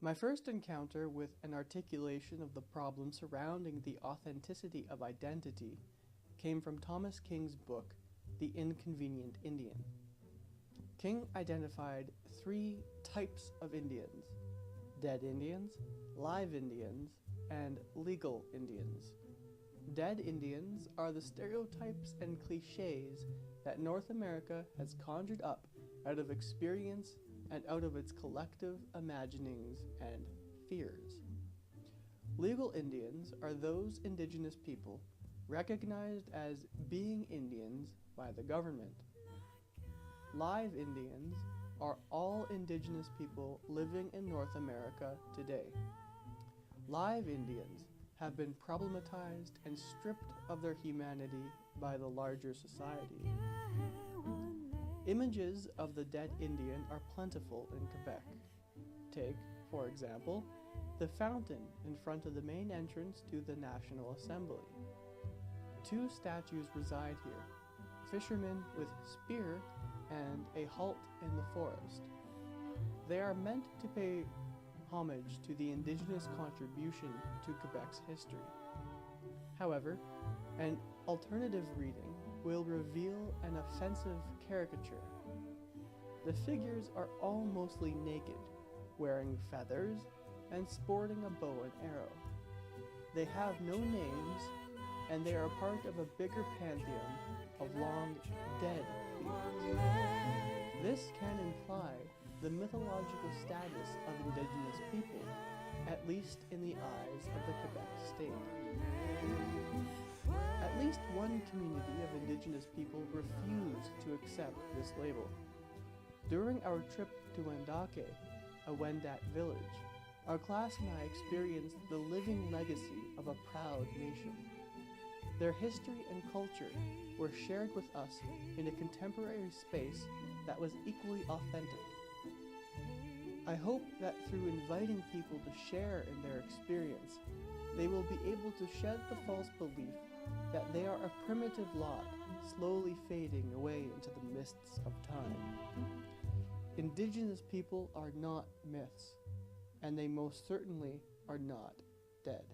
My first encounter with an articulation of the problem surrounding the authenticity of identity came from Thomas King's book, The Inconvenient Indian. King identified 3 types of Indians: dead Indians, live Indians, and legal Indians. Dead Indians are the stereotypes and cliches that North America has conjured up out of experience and out of its collective imaginings and fears. Legal Indians are those indigenous people recognized as being Indians by the government. Live Indians are all indigenous people living in North America today. Live Indians have been problematized and stripped of their humanity by the larger society. Images of the dead Indian are plentiful in Quebec. Take, for example, the fountain in front of the main entrance to the National Assembly. 2 statues reside here: fishermen with spear and a halt in the forest. They are meant to pay homage to the Indigenous contribution to Quebec's history. However, an alternative reading will reveal an offensive caricature. The figures are all mostly naked, wearing feathers and sporting a bow and arrow. They have no names, and they are part of a bigger pantheon of long dead beings. This can imply the mythological status of Indigenous people, at least in the eyes of the Quebec state. At least one community of Indigenous people refused to accept this label. During our trip to Wendake, a Wendat village, our class and I experienced the living legacy of a proud nation. Their history and culture were shared with us in a contemporary space that was equally authentic. I hope that through inviting people to share in their experience, they will be able to shed the false belief that they are a primitive lot slowly fading away into the mists of time. Indigenous people are not myths, and they most certainly are not dead.